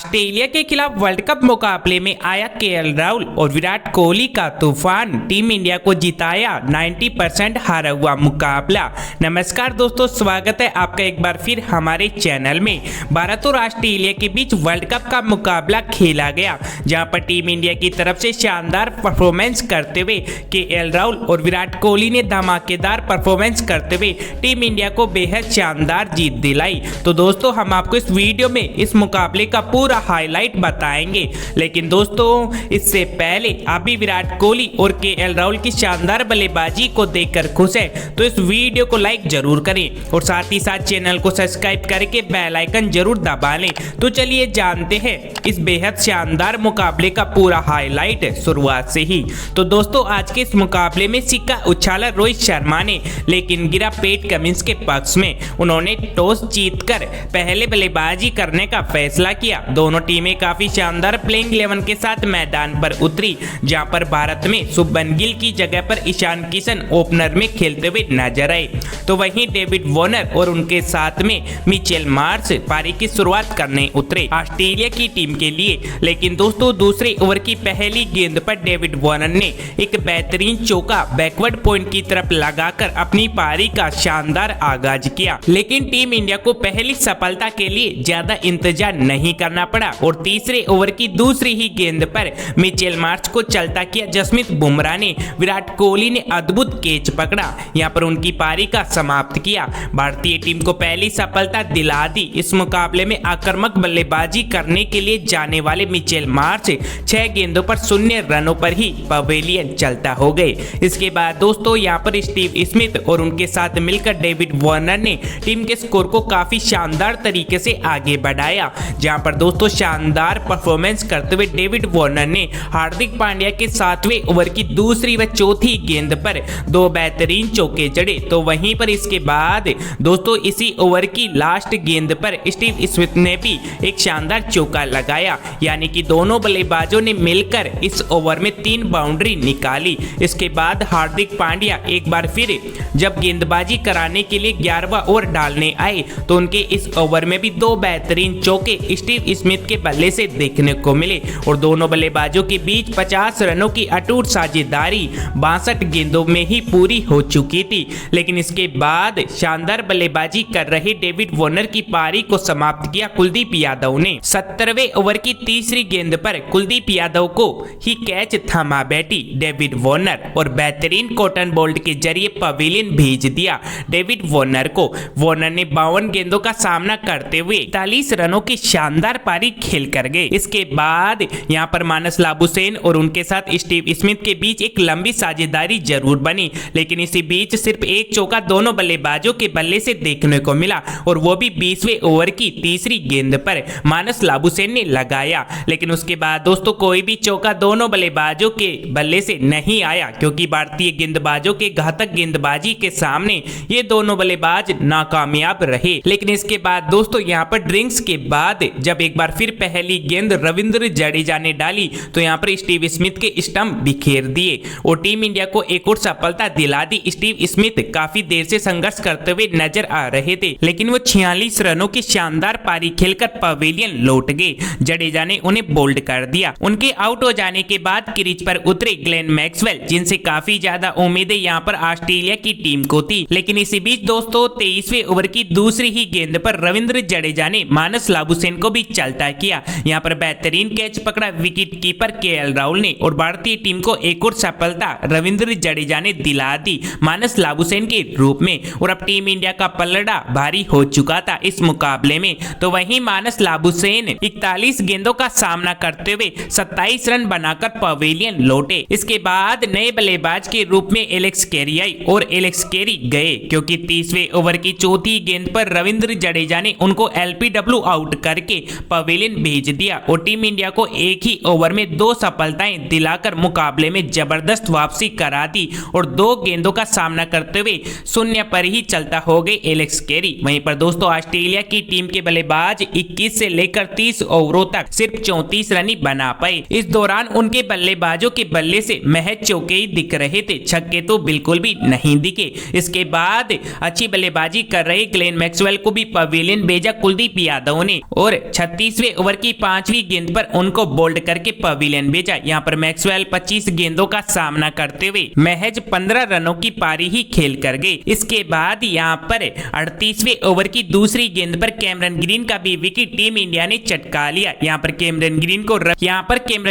Australia के खिलाफ world cup मुकाबले में आया केएल राहुल और विराट कोहली का तूफान टीम इंडिया को जिताया 90% हारा हुआ मुकाबला। नमस्कार दोस्तों, स्वागत है आपका एक बार फिर हमारे चैनल में। भारत और ऑस्ट्रेलिया के बीच वर्ल्ड कप का मुकाबला खेला गया, जहां पर टीम इंडिया की तरफ से शानदार परफॉर्मेंस करते हुए केएल राहुल और विराट कोहली ने धमाकेदार परफॉर्मेंस करते हुए टीम इंडिया को बेहद शानदार जीत दिलाई। तो दोस्तों, हम आपको इस वीडियो में इस मुकाबले का पूरा हाईलाइट बताएंगे, लेकिन दोस्तों इससे पहले आप भी विराट कोहली और केएल राहुल की शानदार बल्लेबाजी को देखकर खुश हैं तो इस वीडियो को लाइक जरूर करें और साथ ही साथ चैनल को सब्सक्राइब करके बेल आइकन जरूर दबा लें। तो चलिए जानते हैं इस बेहद शानदार मुकाबले का पूरा हाईलाइट शुरुआत से ही। तो दोस्तों, आज के इस मुकाबले में सिक्का उछाला रोहित शर्मा ने, लेकिन गिरा पैट कमिंस के पक्ष में। उन्होंने टॉस जीतकर पहले बल्लेबाजी करने का फैसला किया। दोनों टीमें काफी शानदार प्लेइंग 11 के साथ मैदान पर उतरी, जहां पर भारत में शुभमन गिल की जगह पर ईशान किशन ओपनर में खेलते हुए नजर आए, तो वहीं डेविड वार्नर और उनके साथ में मिचेल मार्श पारी की शुरुआत करने उतरे ऑस्ट्रेलिया की टीम के लिए। लेकिन दोस्तों, दूसरे ओवर की पहली गेंद पर डेविड वार्नर ने एक बेहतरीन चौका बैकवर्ड पॉइंट की तरफ लगाकर अपनी पारी का शानदार आगाज किया। लेकिन टीम इंडिया को पहली सफलता के लिए ज्यादा इंतजार नहीं करना पड़ा और तीसरे ओवर की दूसरी ही गेंद पर मिचेल मार्श को चलता किया जसप्रीत बुमराह ने विराट कोहली ने अद्भुत कैच पकड़ा, यहां पर उनकी पारी का समाप्त किया। भारतीय टीम को पहली सफलता दिला दी। इस मुकाबले में आक्रामक बल्लेबाजी करने के लिए जाने वाले मिचेल मार्श 6 गेंदों पर 0 रनों पर ही पवेलियन चलता हो गए। इसके बाद दोस्तों, यहां पर स्टीव स्मिथ और उनके साथ मिलकर डेविड वार्नर ने टीम के स्कोर को काफी शानदार तरीके से आगे बढ़ाया, जहां पर दोस्तों शानदार परफॉर्मेंस करते हुए डेविड वार्नर ने हार्दिक पांड्या के 7वें ओवर की दूसरी व चौथी गेंद पर 2 बेहतरीन चौके जड़े। तो वहीं पर इसके बाद दोस्तों इसी ओवर की लास्ट गेंद पर स्टीव स्मिथ ने भी एक शानदार चौका लगाया, यानी कि दोनों बल्लेबाजों ने मिलकर इस ओवर में 3 बाउंड्री निकाली। इसके बाद हार्दिक पांड्या एक बार फिर जब गेंदबाजी कराने के लिए 11वां ओवर डालने आए तो उनके इस ओवर में भी 2 बेहतरीन चौके स्टीव स्मिथ के बल्ले से देखने को मिले और दोनों बल्लेबाजों के बीच 50 रनों की अटूट साझेदारी 62 गेंदों में ही पूरी हो चुकी थी। लेकिन इसके बाद शानदार बल्लेबाजी कर रहे डेविड वार्नर की पारी को समाप्त किया कुलदीप यादव ने। 17वें ओवर की तीसरी गेंद पर कुलदीप यादव को ही कैच थमा बैठी डेविड वार्नर और बेहतरीन कॉटन बोल्ट के जरिए पवेलियन भेज दिया डेविड वार्नर को। वार्नर ने 52 गेंदों का सामना करते हुए 41 रनों की शानदार पारी खेल कर गए। इसके बाद यहां पर मानस लाबुशेन और उनके साथ स्टीव स्मिथ के बीच एक लंबी साझेदारी जरूर बनी, लेकिन इसी बीच सिर्फ एक चौका दोनों बल्लेबाजों के बल्ले से देखने को मिला और वो भी 20वें ओवर की तीसरी गेंद पर मानस लाबुशेन ने लगाया। लेकिन उसके बाद दोस्तों कोई भी चौका दोनों बल्लेबाजों के बल्ले से नहीं आया, क्योंकि भारतीय गेंदबाजों के घातक गेंदबाजी के सामने ये दोनों बल्लेबाज नाकामयाब रहे। लेकिन इसके बाद दोस्तों यहाँ पर ड्रिंक्स के बाद जब एक बार फिर पहली गेंद रविंद्र जडेजा ने डाली तो यहाँ पर स्टीव स्मिथ के स्टंप बिखेर दिए और टीम इंडिया को एक और सफलता दिला दी। स्टीव स्मिथ काफी देर से संघर्ष करते हुए नजर आ रहे थे, लेकिन वो 46 रनों की शानदार पारी खेलकर पवेलियन लौट गए। जडेजा ने उन्हें बोल्ड कर दिया। उनके आउट हो जाने के बाद क्रीज पर उतरे ग्लेन मैक्सवेल, जिनसे काफी ज्यादा उम्मीदें यहाँ पर ऑस्ट्रेलिया की टीम को थी। लेकिन इसी बीच दोस्तों 23वें ओवर की दूसरी ही गेंद पर रविंद्र जडेजा ने मानस लाबुशेन को भी चलता किया। यहाँ पर बेहतरीन कैच पकड़ा विकेट कीपर केएल राहुल ने और भारतीय टीम को एक और सफलता रविंद्र जडेजा ने दिला दी मानस लाबुशेन के रूप में। और अब टीम इंडिया का पलड़ा भारी हो चुका था इस मुकाबले में। तो वहीं मानस लाबुशेन 41 गेंदों का सामना करते हुए 27 रन बनाकर पवेलियन लौटे। इसके बाद नए बल्लेबाज के रूप में एलेक्स कैरी आई और एलेक्स कैरी गए, क्योंकि 30वें ओवर की चौथी गेंद पर रविंद्र जडेजा ने उनको एलपीडब्ल्यू आउट करके पवेलियन भेज दिया और टीम इंडिया को एक ही ओवर में 2 सफलताएं दिलाकर मुकाबले में जबरदस्त वापसी करा दी और 2 गेंदों का सामना करते हुए 0 पर ही चलता हो गए एलेक्स कैरी। वहीं पर दोस्तों ऑस्ट्रेलिया की टीम के बल्लेबाज 21 से लेकर 30 ओवरों तक सिर्फ 34 रन ही बना पाए। इस दौरान उनके बल्लेबाजों के बल्ले से महज चौके ही दिख रहे थे, छक्के तो बिल्कुल भी नहीं दिखे। इसके बाद अच्छी बल्लेबाजी कर रहे ग्लेन मैक्सवेल को भी पवेलियन भेजा कुलदीप यादव ने और 36 29वें ओवर की 5वीं गेंद पर उनको बोल्ड करके पवेलियन भेजा। यहाँ पर मैक्सवेल 25 गेंदों का सामना करते हुए महज 15 रनों की पारी ही खेल कर गए। इसके बाद यहाँ पर 38वें ओवर की दूसरी गेंद पर कैमरन ग्रीन का भी विकेट टीम इंडिया ने चटका लिया। यहाँ पर कैमरन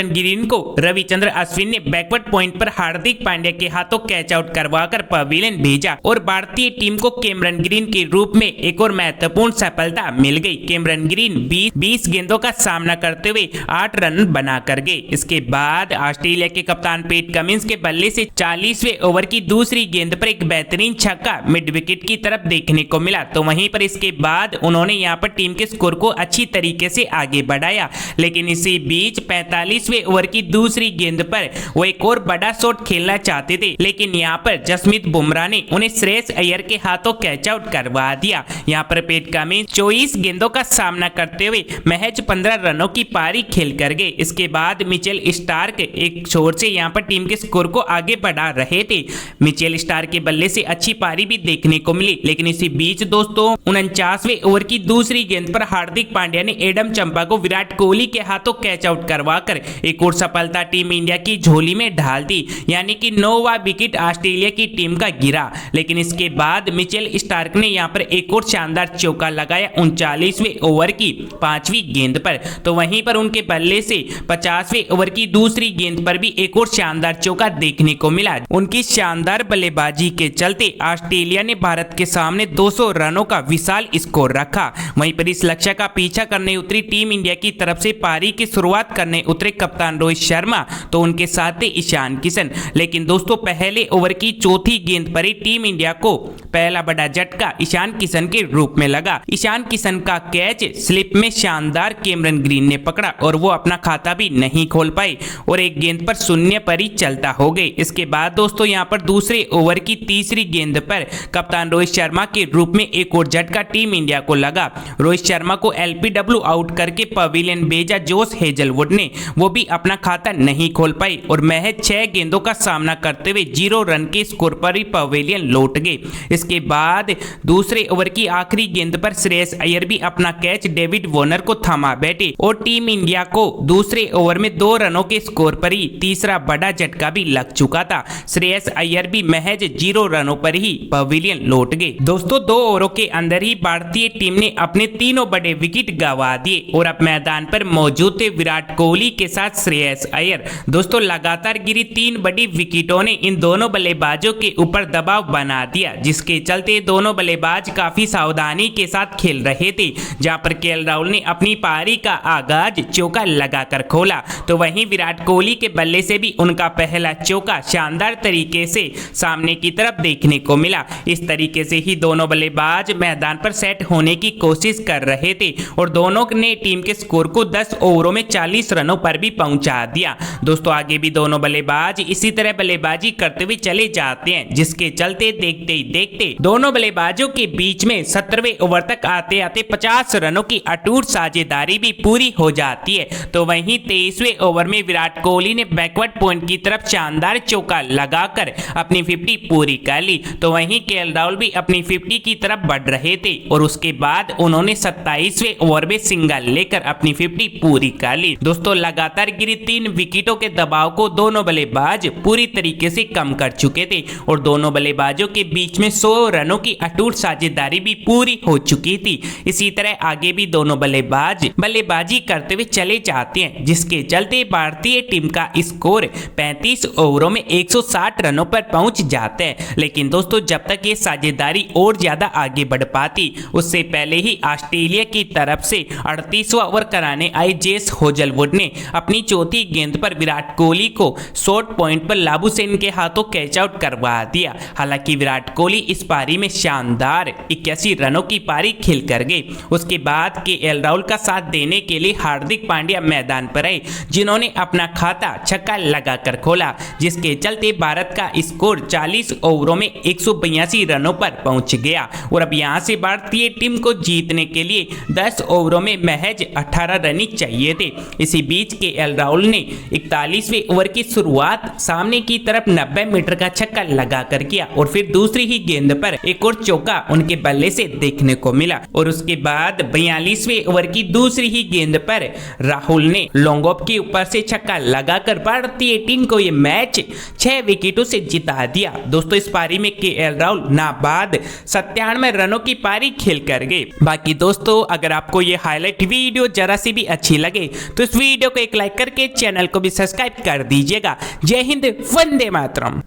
ग्रीन को रविचंद्र अश्विन ने बैकवर्ड पॉइंट पर हार्दिक पांड्या के हाथों कैच आउट करवाकर पवेलियन भेजा और भारतीय टीम को कैमरन ग्रीन के रूप में एक और महत्वपूर्ण सफलता मिल गई। कैमरन ग्रीन 20 गेंदों का सामना करते हुए 8 रन बना कर गए। इसके बाद ऑस्ट्रेलिया के कप्तान पैट कमिंस के बल्ले से 40वें ओवर की दूसरी गेंद पर एक बेहतरीन छक्का मिड विकेट की तरफ देखने को मिला। तो वहीं पर इसके बाद उन्होंने यहाँ पर टीम के स्कोर को अच्छी तरीके से आगे बढ़ाया, लेकिन इसी बीच 45वें ओवर की दूसरी गेंद पर वो एक और बड़ा शॉट खेलना चाहते थे, लेकिन यहाँ पर जसप्रीत बुमराह ने उन्हें श्रेयस अय्यर के हाथों कैच आउट करवा दिया। यहाँ पर पैट कमिंस 24 गेंदों का सामना करते हुए महज 15 रनों की पारी खेल कर गए। इसके बाद मिचेल स्टार्क एक छोर से यहाँ पर टीम के स्कोर को आगे बढ़ा रहे थे। मिचेल स्टार्क के बल्ले से अच्छी पारी भी देखने को मिली, लेकिन इसी बीच दोस्तों 49वें ओवर की दूसरी गेंद पर हार्दिक पांड्या ने एडम चंपा को विराट कोहली के हाथों कैच आउट करवाकर एक और सफलता टीम इंडिया की झोली में ढाल दी, यानी कि 9वां विकेट ऑस्ट्रेलिया की टीम का गिरा। लेकिन इसके बाद मिचेल स्टार्क ने यहाँ पर एक और शानदार चौका लगाया 39वें ओवर की 5वीं गेंद पर। तो वहीं पर उनके बल्ले से 50वें ओवर की दूसरी गेंद पर भी एक और शानदार चौका देखने को मिला। उनकी शानदार बल्लेबाजी के चलते ऑस्ट्रेलिया ने भारत के सामने 200 रनों का विशाल स्कोर रखा। वहीं पर इस लक्ष्य का पीछा करने उतरी टीम इंडिया की तरफ से पारी की शुरुआत करने उतरे कप्तान रोहित शर्मा, तो उनके साथ थे ईशान किशन। लेकिन दोस्तों पहले ओवर की चौथी गेंद पर ही टीम इंडिया को पहला बड़ा झटका ईशान किशन के रूप में लगा। ईशान किशन का कैच स्लिप में शानदार कैमरन ग्रीन ने पकड़ा और वो अपना खाता भी नहीं खोल पाए और एक गेंद पर शून्य पर ही चलता हो गए। इसके बाद दोस्तों यहाँ पर दूसरे ओवर की तीसरी गेंद पर कप्तान रोहित शर्मा के रूप में एक और झटका टीम इंडिया को लगा। रोहित शर्मा को एलपीडब्ल्यू आउट करके पवेलियन भेजा जोश हेजलवुड ने, वो भी अपना खाता नहीं खोल पाए और महज 6 गेंदों का सामना करते हुए 0 रन के स्कोर पर ही पवेलियन लौट गए। इसके बाद दूसरे ओवर की आखिरी गेंद पर श्रेयस अय्यर भी अपना कैच डेविड वार्नर को थमा बैठे और टीम इंडिया को दूसरे ओवर में 2 रनों के स्कोर पर ही तीसरा बड़ा झटका भी लग चुका था। श्रेयस अय्यर भी महज 0 रनों पर ही पवेलियन लौट गए। दोस्तों 2 ओवरों के अंदर ही भारतीय टीम ने अपने तीनों बड़े विकेट गंवा दिए और अब मैदान पर मौजूद थे विराट कोहली के साथ श्रेयस अय्यर। दोस्तों लगातार गिरी 3 बड़ी विकेटों ने इन दोनों बल्लेबाजों के ऊपर दबाव बना दिया, जिसके चलते दोनों बल्लेबाज काफी सावधानी के साथ खेल रहे थे। जहां पर केएल राहुल ने अपनी पारी का आगाज चौका लगाकर खोला, तो वहीं विराट कोहली के बल्ले से भी उनका पहला चौका शानदार तरीके से सामने की तरफ देखने को मिला। इस तरीके से ही दोनों बल्लेबाज मैदान पर सेट होने की कोशिश कर रहे थे और दोनों ने टीम के स्कोर को 10 ओवरों में 40 रनों पर भी पहुंचा दिया। दोस्तों आगे भी दोनों बल्लेबाज इसी तरह बल्लेबाजी करते हुए चले जाते हैं, जिसके चलते देखते ही देखते दोनों बल्लेबाजों के बीच में 17वें ओवर तक आते आते 50 रनों की अटूट साझेदारी भी पूरी हो जाती है। तो वहीं 23वें ओवर में विराट कोहली ने बैकवर्ड पॉइंट की तरफ शानदार चौका लगाकर अपनी 50 पूरी कर ली। तो वहीं केएल राहुल भी अपनी 50 की तरफ बढ़ रहे थे और उसके बाद उन्होंने 27वें ओवर में सिंगल लेकर अपनी 50 पूरी कर ली। दोस्तों लगातार गिरी 3 विकेटों के दबाव को दोनों बल्लेबाज पूरी तरीके से कम कर चुके थे और दोनों बल्लेबाजों के बीच में 100 रनों की अटूट साझेदारी भी पूरी हो चुकी थी। इसी तरह आगे भी दोनों बल्लेबाज बल्लेबाजी करते हुए चले जाते हैं, जिसके चलते भारतीय टीम का स्कोर 35 ओवरों में 160 रनों पर पहुंच जाता है। लेकिन दोस्तों जब तक ये साझेदारी और ज्यादा आगे बढ़ पाती, उससे पहले ही ऑस्ट्रेलिया की तरफ से 38वां ओवर कराने आए जेस हेजलवुड ने अपनी चौथी गेंद पर विराट कोहली को शॉर्ट पॉइंट पर लाबू सेन के हाथों कैच आउट करवा दिया। हालांकि विराट कोहली इस पारी में शानदार 81 रनों की पारी खेल कर गए। उसके बाद केएल राहुल का साथ देने के लिए हार्दिक पांड्या मैदान पर आए, जिन्होंने अपना खाता छक्का लगाकर खोला, जिसके चलते भारत का स्कोर 40 ओवरों में 182 रनों पर पहुंच गया और अब यहां से भारतीय टीम को जीतने के लिए 10 ओवरों में महज 18 रन ही चाहिए थे। इसी बीच केएल राहुल ने 41वें ओवर की शुरुआत सामने की तरफ 90 मीटर का छक्का लगाकर किया और फिर दूसरी ही गेंद पर एक और चौका उनके बल्ले से देखने को मिला और उसके बाद 42वें ओवर की दूसरी ही गेंद पर राहुल ने लॉन्ग ऑफ के ऊपर से छक्का लगाकर भारतीय टीम को ये मैच 6 विकेटों से जिता दिया। दोस्तों इस पारी में केएल राहुल नाबाद 97 रनों की पारी खेल कर गए। बाकी दोस्तों अगर आपको ये हाईलाइट वीडियो जरा सी भी अच्छी लगे तो इस वीडियो को एक लाइक करके चैनल को भी सब्सक्राइब कर दीजिएगा। जय हिंद, वंदे मातरम।